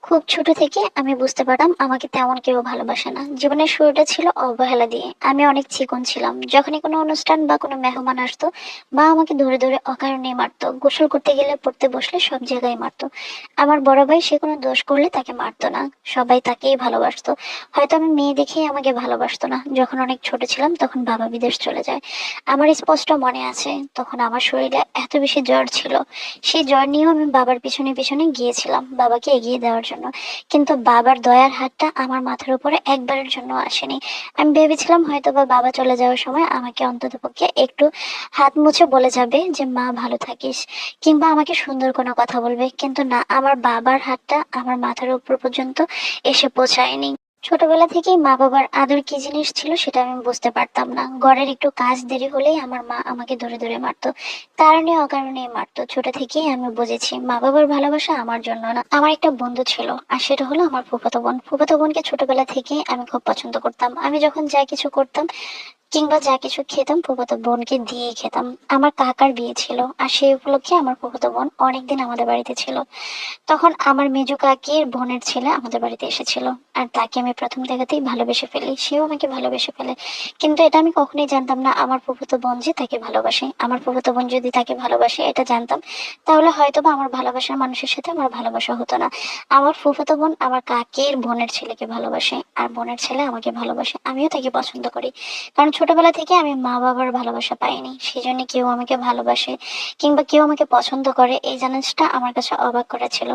খুব ছোট থেকে আমি বুঝতে পারতাম আমাকে তেমন কেউ ভালোবাসে না। জীবনের শুরুটা ছিল অবহেলা দিয়ে। আমি অনেক চিকন ছিলাম। যখনই কোনো অনুষ্ঠান বা কোনো মেহমান আসতো, মা আমাকে ধরে ধরে অকারণে মারতো। গোসল করতে গেলে, পড়তে বসলে সব জায়গায় মারতো। আমার বড় ভাই সে কোনো দোষ করলে তাকে মারতো না, সবাই তাকেই ভালোবাসতো। হয়তো আমি মেয়ে দেখেই আমাকে ভালোবাসতো না। যখন অনেক ছোট ছিলাম তখন বাবা বিদেশ চলে যায়। আমার স্পষ্ট মনে আছে, তখন আমার শরীরে এত বেশি জ্বর ছিল। সেই জ্বর নিয়েও আমি বাবার পিছনে পিছনে গিয়েছিলাম বাবাকে এগিয়ে দেওয়ার জন্য। কিন্তু বাবার দয়ার হাতটা আমার মাথার উপরে একবারের জন্য আসেনি। আমি ভেবেছিলাম হয়তো বা বাবা চলে যাওয়ার সময় আমাকে অন্ততপক্ষে একটু হাত মুছে বলে যাবে যে মা ভালো থাকিস, কিংবা আমাকে সুন্দর কোনো কথা বলবে। কিন্তু না, আমার বাবার হাতটা আমার মাথার উপর পর্যন্ত এসে পৌঁছায়নি। ছোটবেলা থেকেই মা বাবার আদর কি জিনিস ছিল সেটা আমি বুঝতে পারতাম না। ঘরের একটু কাজ দেরি হলেই আমার মা আমাকে ধরে ধরে মারতো, কারণে অকারণে মারতো। ছোট থেকেই আমি বুঝেছি মা বাবার ভালোবাসা আমার জন্য না। আমার একটা বন্ধু ছিল, আর সেটা হলো আমার ফুফাতো বোন। ফুফাতো বোনকে ছোটবেলা থেকেই আমি খুব পছন্দ করতাম। আমি যখন যা কিছু করতাম কিংবা যা কিছু খেতাম ফুফাতো বোনকে দিয়েই খেতাম। আমার কাকার বিয়ে ছিল, আর সেই উপলক্ষে আমার ফুফাতো বোন অনেকদিন আমাদের বাড়িতে ছিল। তখন আমার মেজো কাকির বোনের ছেলে আমাদের বাড়িতে এসেছিল, আর তাকে আমি প্রথম দেখাতেই ভালোবেসে ফেলি, সেও আমাকে ভালোবেসে ফেলে। কিন্তু এটা আমি কখনোই জানতাম না আমার ফুফাতো বোন যে তাকে ভালোবাসে। আমার ফুফাতো বোন যদি তাকে ভালোবাসে এটা জানতাম, তাহলে হয়তো বা আমার ভালোবাসার মানুষের সাথে আমার ভালোবাসা হতো না। আমার ফুফাতো বোন আমার কাকির বোনের ছেলেকে ভালোবাসে, আর বোনের ছেলে আমাকে ভালোবাসে। আমিও তাকে পছন্দ করি, কারণ ছোটবেলা থেকে আমি মা বাবার ভালোবাসা পাইনি। সেই জন্য কেউ আমাকে ভালোবাসে কিংবা কেউ আমাকে পছন্দ করে, এই জিনিসটা আমার কাছে অবাক করেছিল।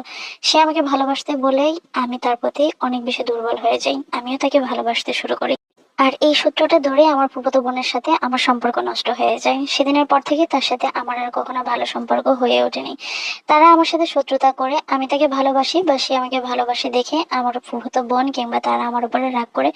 সে আমাকে ভালোবাসতে বলেই আমি তার প্রতি অনেক বেশি দুর্বল হয়ে যাই, আমিও তাকে ভালোবাসতে শুরু করি। আর এই সূত্রটা ধরে আমার ফুফাতো বোনের সাথে আমার সম্পর্ক নষ্ট হয়ে যায়। সেদিনের পর থেকে তার সাথে আমার আর কখনো ভালো সম্পর্ক হয়ে ওঠেনি। তারা আমার সাথে শত্রুতা করে, আমি তাকে ভালোবাসি বা সে আমাকে ভালোবাসে দেখে আমার ফুফাতো বোন কিংবা তারা আমার উপরে রাগ করে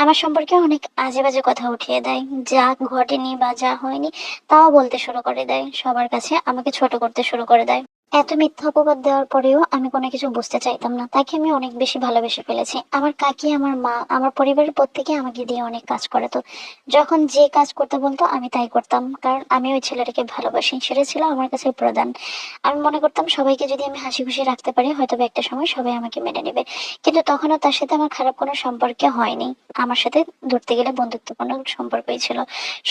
আমার সম্পর্কে অনেক আজে বাজে কথা উঠিয়ে দেয়। যা ঘটেনি বা যা হয়নি তাও বলতে শুরু করে দেয়, সবার কাছে আমাকে ছোট করতে শুরু করে দেয়। এত মিথ্যা অপবাদ দেওয়ার পরেও আমি কোনো কিছু বুঝতে চাইতাম না। তাকে আমি অনেক বেশি ভালোবেসে ফেলেছি। আমার কাকি, আমার মা, আমার পরিবারের প্রত্যেকে আমাকে দিয়ে অনেক কাজ করাতো। যখন যে কাজ করতে বলতো আমি তাই করতাম, কারণ আমি ওই ছেলেটাকে ভালোবাসি। সেটা ছিল আমার কাছে প্রধান। আমি মনে করতাম সবাইকে যদি আমি হাসি খুশি রাখতে পারি হয়তো বা একটা সময় সবাই আমাকে মেনে নেবে। কিন্তু তখনও তার সাথে আমার খারাপ কোনো সম্পর্ক হয়নি। আমার সাথে ধরতে গেলে বন্ধুত্বপূর্ণ সম্পর্কই ছিল।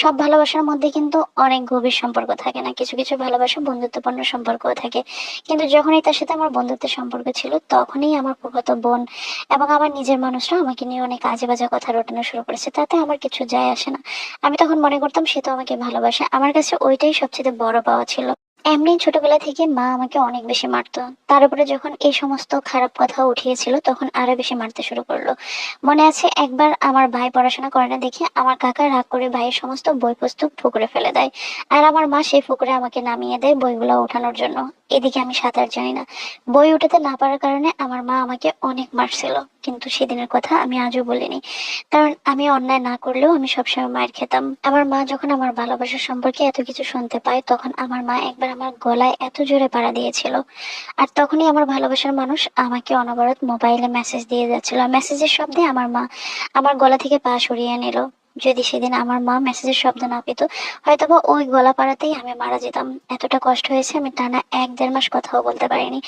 সব ভালোবাসার মধ্যে কিন্তু অনেক গভীর সম্পর্ক থাকে না, কিছু কিছু ভালোবাসা বন্ধুত্বপূর্ণ সম্পর্কও থাকে। কিন্তু যখনই তার সাথে আমার বন্ধুত্বের সম্পর্ক ছিল তখনই আমার ফুফাতো বোন এবং আমার নিজের মানুষরা আমাকে নিয়ে অনেক আজে বাজে কথা রটানো শুরু করেছে। তাতে আমার কিছু যায় আসে না। আমি তখন মনে করতাম সে তো আমাকে ভালোবাসে। আমার কাছে ওইটাই সবচেয়ে বড় পাওয়া ছিল। এমনি ছোটবেলা থেকে মা আমাকে অনেক বেশি মারতো। তার উপরে যখন এই সমস্ত খারাপ কথা উঠিয়েছিল তখন আরো বেশি মারতে শুরু করলো। মনে আছে একবার আমার ভাই পড়াশোনা করে না দেখে আমার কাকা রাগ করে ভাইয়ের সমস্ত বই পুস্তক পুকুরে ফেলে দেয়। আর আমার মা সেই পুকুরে আমাকে নামিয়ে দেয় বইগুলো ওঠানোর জন্য। এদিকে আমি সাঁতার জানি না। বই উঠাতে না পারার কারণে আমার মা আমাকে অনেক মারছিল। কিন্তু সেদিনের কথা আমি আজও বলিনি, কারণ আমি অন্যায় না করলেও আমি সবসময় মার খেতাম। আমার মা যখন আমার ভালোবাসা সম্পর্কে এত কিছু শুনতে পায় তখন আমার মা একবার আমার গলায় এত জোরে পাড়া দিয়েছিল। আর তখনই আমার ভালোবাসার মানুষ আমাকে অনবরত মোবাইলে মেসেজ দিয়ে যাচ্ছিল। মেসেজের শব্দে আমার মা আমার গলা থেকে পা সরিয়ে নিল। যদি সেদিন আমার মা মেসেজের শব্দ না পেত হয়তোবা ওই গলা পাড়াতেই আমি মারা যেতাম। এতটা কষ্ট হয়েছে আমি টানা 1-1.5 মাস কথাও বলতে পারিনি।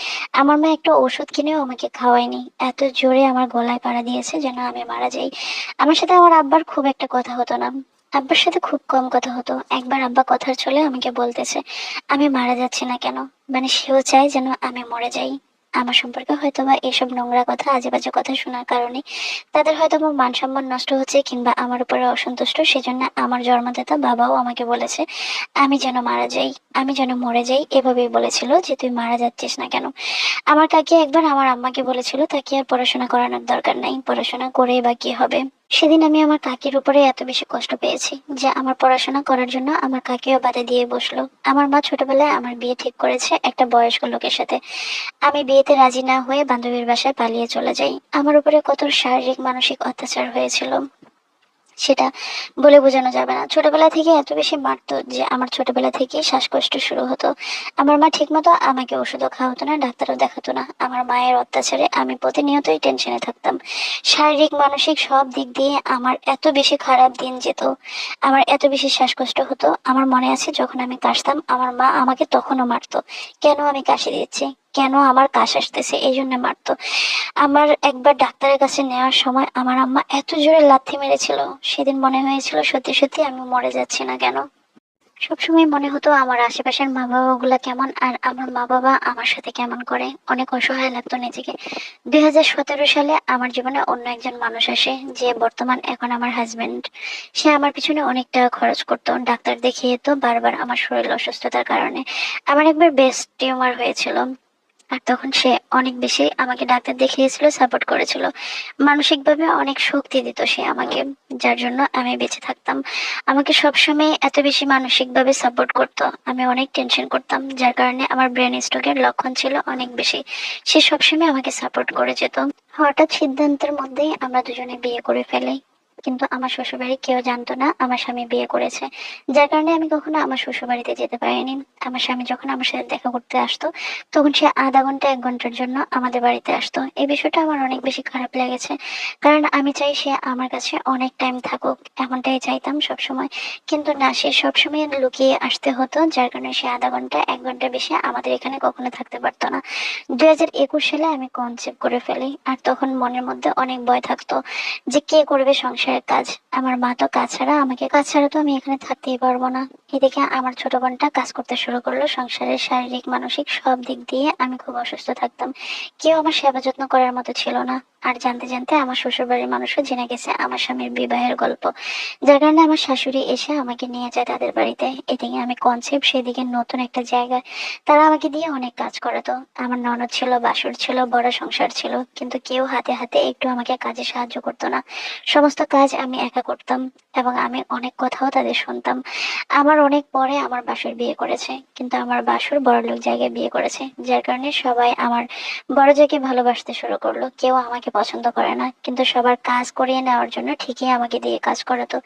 আমার মা একটা ওষুধ কিনেও আমাকে খাওয়ায়নি, এত জোরে আমার গলায় পাড়া দিয়েছে যেন আমি মারা যাই। আমার সাথে আমার আব্বার খুব একটা কথা হতো না। আব্বার সাথে খুব কম কথা হতো। একবার আব্বা কথার চলে আমাকে বলতেছে আমি মারা যাচ্ছি না কেন, মানে সেও চায় যেন আমি মরে যাই। আমার সম্পর্কে হয়তোবা এসব নোংরা কথা আজে বাজে কথা শোনার কারণে তাদের হয়তো আমার মান সম্মান নষ্ট হচ্ছে কিংবা আমার উপরে অসন্তুষ্ট, সেজন্য আমার জন্মদাতা বাবাও আমাকে বলেছে আমি যেন মারা যাই, আমি যেন মরে যাই। এভাবেই বলেছিল যে তুই মারা যাচ্ছিস না কেন। আমার কাকি একবার আমার আম্মাকে বলেছিল তাকে আর পড়াশোনা করানোর দরকার নাই, পড়াশোনা করেই বা কি হবে। সেদিন আমি আমার কাকির উপরে এত বেশি কষ্ট পেয়েছি যে আমার পড়াশোনা করার জন্য আমার কাকিও বাধা দিয়ে বসলো। আমার মা ছোটবেলায় আমার বিয়ে ঠিক করেছে একটা বয়স্ক লোকের সাথে। আমি বিয়েতে রাজি না হয়ে বান্ধবীর বাসায় পালিয়ে চলে যাই। আমার উপরে কত শারীরিক মানসিক অত্যাচার হয়েছিল সেটা বলে বোঝানো যাবে না। ছোটবেলা থেকে এত বেশি মারতো যে আমার ছোটবেলা থেকেই শ্বাসকষ্ট শুরু হতো। আমার মা ঠিকমতো আমাকে ওষুধও খাওয়াতো না, ডাক্তারও দেখাতো না। আমার মায়ের অত্যাচারে আমি প্রতিনিয়তই টেনশনে থাকতাম। শারীরিক মানসিক সব দিক দিয়ে আমার এত বেশি খারাপ দিন যেত, আমার এত বেশি শ্বাসকষ্ট হতো। আমার মনে আছে যখন আমি কাশতাম আমার মা আমাকে তখনও মারতো। কেন আমি কাশি দিচ্ছি, কেন আমার কাশ আসতেছে এই জন্য মারতো। আমার একবার ডাক্তারের কাছে নেওয়ার সময় আমার আম্মা এত জোরে লাথি মেরেছিল, সেদিন মনে হয়েছিল সত্যি সত্যি আমি মরে যাচ্ছি না কেন। সবসময় মনে হতো আমার আশেপাশের মা বাবা গুলা কেমন আর আমার মা বাবা আমার সাথে কেমন করে, অনেক অসহায় লাগতো নিজেকে। 2017 সালে আমার জীবনে অন্য একজন মানুষ আসে, যে বর্তমান এখন আমার হাজবেন্ড। সে আমার পিছনে অনেক টাকা খরচ করতো, ডাক্তার দেখিয়ে তো বারবার আমার শরীর অসুস্থতার কারণে। আমার একবার ব্রেস্ট টিউমার হয়েছিল, আর তখন সে অনেক বেশি আমাকে ডাক্তার দেখিয়েছিল, সাপোর্ট করেছিল, মানসিকভাবে অনেক শক্তি দিত সে আমাকে, যার জন্য আমি বেঁচে থাকতাম। আমাকে সবসময় এত বেশি মানসিকভাবে সাপোর্ট করতো, আমি অনেক টেনশন করতাম, যার কারণে আমার ব্রেন স্ট্রোকের লক্ষণ ছিল অনেক বেশি। সে সবসময় আমাকে সাপোর্ট করে যেত। হঠাৎ সিদ্ধান্তের মধ্যেই আমরা দুজনে বিয়ে করে ফেলি, কিন্তু আমার শ্বশুরবাড়ি কেউ জানতো না আমার স্বামী বিয়ে করেছে, যার কারণে আমি কখনো আমার শ্বশুরবাড়িতে যেতে পারিনি। আমার স্বামী যখন আমার সাথে দেখা করতে আসতো, তখন সে আধা ঘন্টা 1 ঘন্টার জন্য আমাদের বাড়িতে আসতো। এই বিষয়টা আমার অনেক বেশি খারাপ লেগেছে, কারণ আমি চাই সে আমার কাছে অনেক টাইম থাকুক, এমনটাই চাইতাম সবসময়। কিন্তু না, সে সবসময় লুকিয়ে আসতে হতো, যার কারণে সে আধা ঘন্টা 1 ঘন্টা বেশি আমাদের এখানে কখনো থাকতে পারতো না। 2021 সালে আমি কনসেপ্ট করে ফেলি, আর তখন মনের মধ্যে অনেক ভয় থাকতো যে কে করবে সংসারের কাজ। আমার মা তো কাজ ছাড়া তো আমি এখানে থাকতেই পারবো না। এদিকে আমার ছোট বোনটা কাজ করতে শুরু করলো, সংসারের শারীরিক মানসিক সব দিক দিয়ে আমি খুব অসুস্থ থাকতাম, কেউ আমার সেবা যত্ন করার মতো ছিল না। আর জানতে জানতে আমার শ্বশুর বাড়ির মানুষও জেনে গেছে আমার স্বামীর বিবাহের গল্প, যার কারণে আমার শাশুড়ি এসে আমাকে নিয়ে যায় তাদের বাড়িতে। এদিকে আমি কনসেপ্ট, সেদিকে নতুন একটা জায়গায়, তারা আমাকে দিয়ে অনেক কাজ করাতো। আমার ননদ ছিল, বাসুর ছিল, বড় সংসার ছিল, কিন্তু কেউ হাতে হাতে একটু আমাকে কাজে সাহায্য করতো না। সমস্ত কাজ আমি একা করতাম, এবং আমি অনেক কথাও তাদের শুনতাম। আমার অনেক পরে আমার বাসুর বিয়ে করেছে, কিন্তু আমার বাসুর বড়লোক জায়গায় বিয়ে করেছে, যার কারণে সবাই আমার বড় জায়গায় ভালোবাসতে শুরু করলো। কেউ আমাকে পছন্দ করে না, কিন্তু সবার কাজ করিয়ে নেওয়ার জন্য ঠিকই আমাকে দিয়ে কাজ করাতো।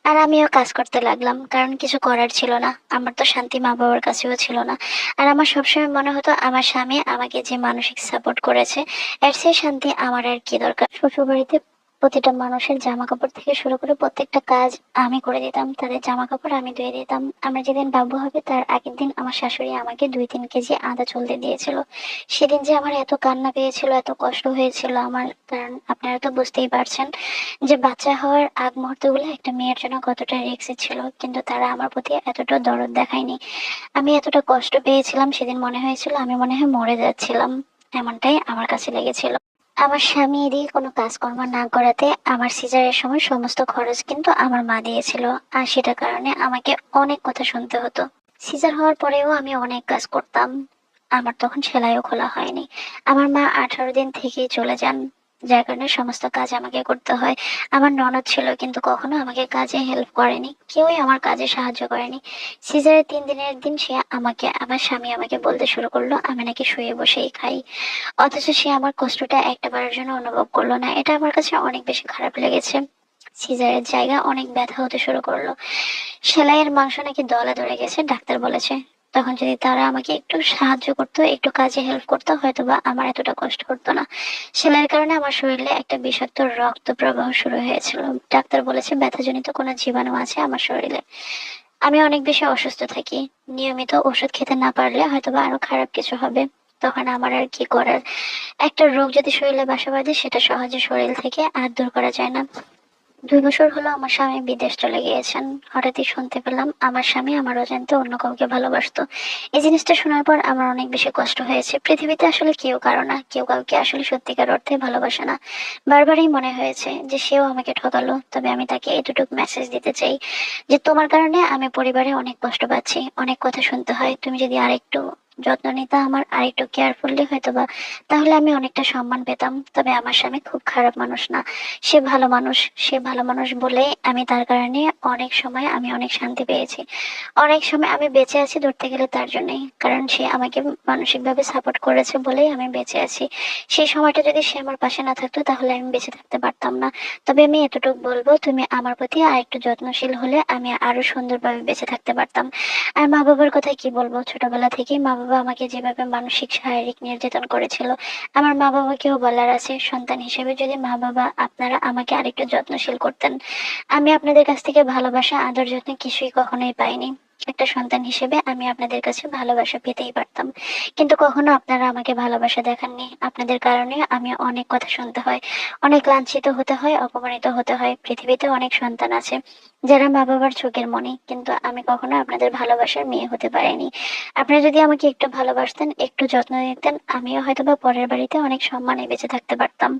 আর আমিও কাজ করতে লাগলাম, কারণ কিছু করার ছিল না, আমার তো শান্তি মা বাবার কাছেও ছিল না। আর আমার সবসময় মনে হতো আমার স্বামী আমাকে যে মানসিক সাপোর্ট করেছে, এর চেয়ে শান্তি আমার আর কি দরকার। শ্বশুরবাড়িতে প্রতিটা মানুষের জামা কাপড় থেকে শুরু করে প্রত্যেকটা কাজ আমি করে দিতাম, তাদের জামা কাপড় আমি ধুয়ে দিতাম। আমার যেদিন বাবু হবে তার আগের দিন আমার শাশুড়ি আমাকে 2-3 কেজি আদা চলতে দিয়েছিল। সেদিন যে আমার এত কান্না পেয়েছিল, এত কষ্ট হয়েছিল আমার, কারণ আপনারা তো বুঝতেই পারছেন যে বাচ্চা হওয়ার আগ মুহূর্তগুলো একটা মেয়ের জন্য কতটা রিস্কি ছিল, কিন্তু তারা আমার প্রতি এতটা দরদ দেখায়নি। আমি এতটা কষ্ট পেয়েছিলাম সেদিন, মনে হয়েছিল আমি মনে হয় মরে যাচ্ছিলাম, এমনটাই আমার কাছে লেগেছিল। আমার স্বামী এদিকে কোনো কাজকর্ম না করাতে আমার সিজারের সময় সমস্ত খরচ কিন্তু আমার মা দিয়েছিল, আর সেটার কারণে আমাকে অনেক কথা শুনতে হতো। সিজার হওয়ার পরেও আমি অনেক কাজ করতাম, আমার তখন সেলাইও খোলা হয়নি। আমার মা 18 দিন থেকেই চলে যান, যার কারণে সমস্ত কাজ আমাকে করতে হয়। আমার ননদ ছিল, কিন্তু কখনো আমাকে কাজে হেল্প করেনি, কেউই আমার কাজে সাহায্য করেনি। সিজারের 3 দিনের দিন আমার স্বামী আমাকে বলতে শুরু করলো আমি নাকি শুয়ে বসেই খাই, অথচ সে আমার কষ্টটা একটাবারের জন্য অনুভব করলো না। এটা আমার কাছে অনেক বেশি খারাপ লেগেছে। সিজারের জায়গা অনেক ব্যথা হতে শুরু করলো, সেলাইয়ের মাংস নাকি দলা ধরে গেছে, ডাক্তার বলেছে। তখন যদি তারা আমাকে একটু সাহায্য করতো, একটু কাজে হেল্প করতো, হয়তো বা আমার এতটা কষ্ট হতো না। সেলাইয়ের কারণে আমার শরীরে একটা বিষাক্ত রক্ত প্রবাহ শুরু হয়েছিল, ডাক্তার বলেছে ব্যথাজনিত কোনো জীবাণু আছে আমার শরীরে। আমি অনেক বেশি অসুস্থ থাকি, নিয়মিত ওষুধ খেতে না পারলে হয়তো বা আরো খারাপ কিছু হবে। তখন আমার আর কি করার, একটা রোগ যদি শরীরে বাসা বাঁধে সেটা সহজে শরীর থেকে আর দূর করা যায় না। 2 বছর হলো আমার স্বামী বিদেশ চলে গিয়েছেন, হঠাৎই শুনতে পেলাম আমার স্বামী আমার অজান্তে অন্য কাউকে ভালোবাসতো। এই জিনিসটা শোনার পর আমার অনেক বেশি কষ্ট হয়েছে। পৃথিবীতে আসলে কেউ কারো না, কেউ কাউকে আসলে সত্যিকার অর্থে ভালোবাসে না। বারবারই মনে হয়েছে যে সেও আমাকে ঠকালো, তবে আমি তাকে এতটুকু মেসেজ দিতে চাই যে তোমার কারণে আমি পরিবারে অনেক কষ্ট পাচ্ছি, অনেক কথা শুনতে হয়, তুমি যদি আরেকটু যত্ন নিতে, আমার আরেকটু কেয়ারফুললি হয়তো বা, তাহলে আমি অনেকটা সম্মান পেতাম। তবে আমার স্বামী খুব খারাপ মানুষ না, সে ভালো মানুষ। সে ভালো মানুষ বলে আমি তার কারণে অনেক সময় আমি অনেক শান্তি পেয়েছি। অনেক সময় আমি বেঁচে আছি ধরতে গেলে তার জন্যই, কারণ সে আমাকে মানসিকভাবে সাপোর্ট করেছে বলেই আমি বেঁচে আছি। সেই সময়টা যদি সে আমার পাশে না থাকতো তাহলে আমি বেঁচে থাকতে পারতাম না। তবে আমি এতটুকু বলবো, তুমি আমার প্রতি আর একটু যত্নশীল হলে আমি আরো সুন্দরভাবে বেঁচে থাকতে পারতাম। আর মা বাবার কথা কি বলবো, ছোটবেলা থেকেই মা বাবা আমাকে যেভাবে মানসিক শারীরিক নির্যাতন করেছিল, আমার মা বাবাকেও বলার আছে, সন্তান হিসেবে যদি মা বাবা আপনারা আমাকে আরেকটু যত্নশীল করতেন। আমি আপনাদের কাছ থেকে ভালোবাসা, আদর, যত্ন কিছুই কখনোই পাইনি। একটা সন্তান হিসেবে আমি আপনাদের কাছে ভালোবাসা পেতেই পারতাম, কিন্তু কখনো আপনারা আমাকে ভালোবাসা দেখাননি। আপনাদের কারণে আমি অনেক কথা শুনতে হয়, অনেক লাঞ্ছিত হতে হয়, অপমানিত হতে হয়। পৃথিবীতে অনেক সন্তান আছে যারা মা বাবার চোখের মনি, কিন্তু আমি কখনো আপনাদের ভালোবাসার মেয়ে হতে পারিনি। আপনারা যদি আমাকে একটু ভালোবাসতেন, একটু যত্ন নিতেন, আমিও হয়তোবা পরের বাড়িতে অনেক সম্মানে বেঁচে থাকতে পারতাম।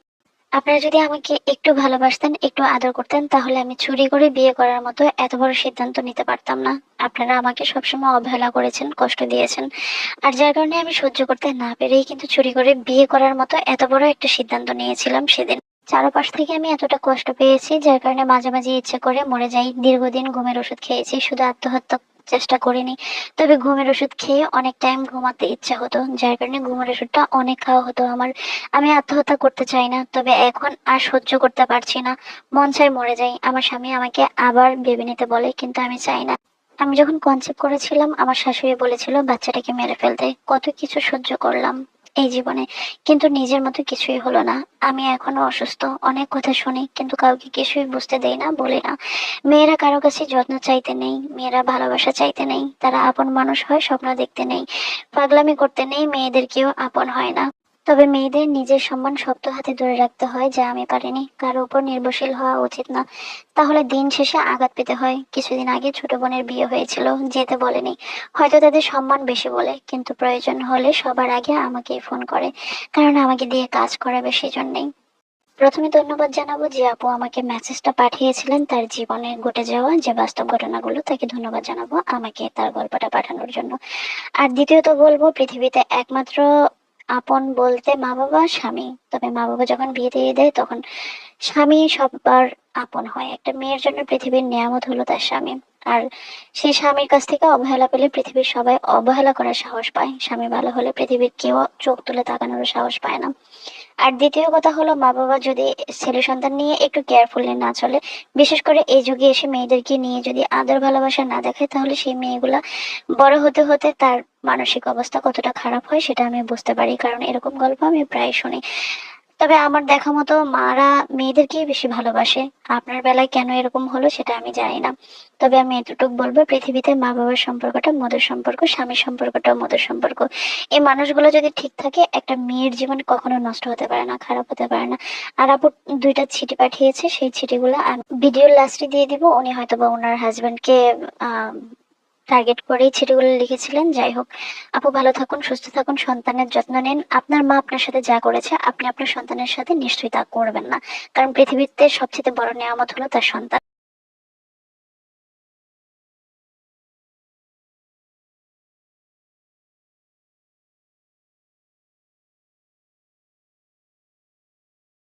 আপনারা যদি আমাকে একটু ভালোবাসতেন, একটু আদর করতেন, তাহলে আমি চুরি করে বিয়ে করার মতো এত বড় সিদ্ধান্ত নিতে পারতাম না। আপনারা আমাকে সবসময় অবহেলা করেছেন, কষ্ট দিয়েছেন, আর যার কারণে আমি সহ্য করতে না পেরেই কিন্তু চুরি করে বিয়ে করার মতো এত বড় একটা সিদ্ধান্ত নিয়েছিলাম সেদিন। চারপাশ থেকে আমি এতটা কষ্ট পেয়েছি, যার কারণে মাঝে মাঝে ইচ্ছে করে মরে যাই। দীর্ঘদিন ঘুমের ওষুধ খেয়েছি, শুধু আত্মহত্যা চেষ্টা করিনি। তবে ঘুমের ওষুধ খেয়ে অনেক টাইম ঘুমাতে ইচ্ছা হতো, যার কারণে ঘুমের ওষুধটা অনেক খাওয়া হতো আমার। আমি আত্মহত্যা করতে চাই না, তবে এখন আর সহ্য করতে পারছি না। মন চায় মরে যাই। আমার স্বামী আমাকে আবার ভেবে নিতে বলে, কিন্তু আমি চাই না। আমি যখন কনসেপ্ট করেছিলাম, আমার শাশুড়ি বলেছিল বাচ্চাটাকে মেরে ফেলতে। কত কিছু সহ্য করলাম এই জীবনে, কিন্তু নিজের মতো কিছুই হলো না। আমি এখনো অসুস্থ, অনেক কথা শুনি, কিন্তু কাউকে কিছুই বুঝতে দেই না, বলি না। মেয়েরা কারো কাছে যত্ন চাইতে নেই, মেয়েরা ভালোবাসা চাইতে নেই, তারা আপন মানুষ হয় স্বপ্ন দেখতে নেই, পাগলামি করতে নেই, মেয়েদের কেউ আপন হয় না। তবে মেয়েদের নিজের সম্মান শক্ত হাতে ধরে রাখতে হয়, যা আমি পারিনি। কারো উপর নির্ভরশীল হওয়া উচিত না, তাহলে দিন শেষে আঘাত পেতে হয়। কিছুদিন আগে ছোট বোনের বিয়ে হয়েছিল, যেতে বলেনি। হয়তো তাদের সম্মান বেশি বলে, কিন্তু প্রয়োজন হলে সবার আগে আমাকেই ফোন করে, কারণ আমাকে দিয়ে কাজ করাবে সেজন্যই। প্রথমে ধন্যবাদ জানাবো যে আপু আমাকে মেসেজটা পাঠিয়েছিলেন, তার জীবনে ঘটে যাওয়া যে বাস্তব ঘটনাগুলো, তাকে ধন্যবাদ জানাবো আমাকে তার গল্পটা পাঠানোর জন্য। আর দ্বিতীয়ত বলবো, পৃথিবীতে একমাত্র আপন বলতে মা বাবা, স্বামী। তবে মা বাবা যখন বিয়ে দিয়ে দেয়, তখন স্বামী সবার আপন হয়। একটা মেয়ের জন্য পৃথিবীর নিয়ামত হলো তার স্বামী। আর সেই স্বামীর কাছ থেকে অবহেলা পেলে পৃথিবীর সবাই অবহেলা করার সাহস পায়। স্বামী ভালো হলে পৃথিবীর কেউ চোখ তুলে তাকানোর সাহস পায় না। আর দ্বিতীয় কথা হলো, মা বাবা যদি ছেলে সন্তান নিয়ে একটু কেয়ারফুলি না চলে, বিশেষ করে এই যুগে এসে মেয়েদেরকে নিয়ে যদি আদর ভালোবাসা না দেখায়, তাহলে সেই মেয়েগুলা বড় হতে হতে তার মানসিক অবস্থা কতটা খারাপ হয় সেটা আমি বুঝতে পারি, কারণ এরকম গল্প আমি প্রায় শুনি। তবে আমার দেখা মতো মারা মেয়েদেরকেই বেশি ভালোবাসে। আপনার বেলায় কেন এরকম হলো সেটা আমি জানি না। তবে আমি এতটুকু বলবো, পৃথিবীতে মা বাবার সম্পর্কটা মধুর সম্পর্ক, স্বামীর সম্পর্কটাও মধুর সম্পর্ক। এই মানুষগুলো যদি ঠিক থাকে, একটা মেয়ের জীবন কখনো নষ্ট হতে পারে না, খারাপ হতে পারে না। আর আপু দুইটা চিঠি পাঠিয়েছে, সেই চিঠিগুলো আমি ভিডিওর লাস্টে দিয়ে দিব। উনি হয়তো বা ওনার হাজবেন্ডকে আহ টার্গেট করেই চিঠিগুলো লিখেছিলেন। যাই হোক, আপু ভালো থাকুন, সুস্থ থাকুন, সন্তানের যত্ন নিন। আপনার মা আপনার সাথে যা করেছে, আপনি আপনার সন্তানের সাথে নিশ্চয়ই তা করবেন না, কারণ পৃথিবীতে সবচেয়ে বড় নেয়ামত হলো তার সন্তান।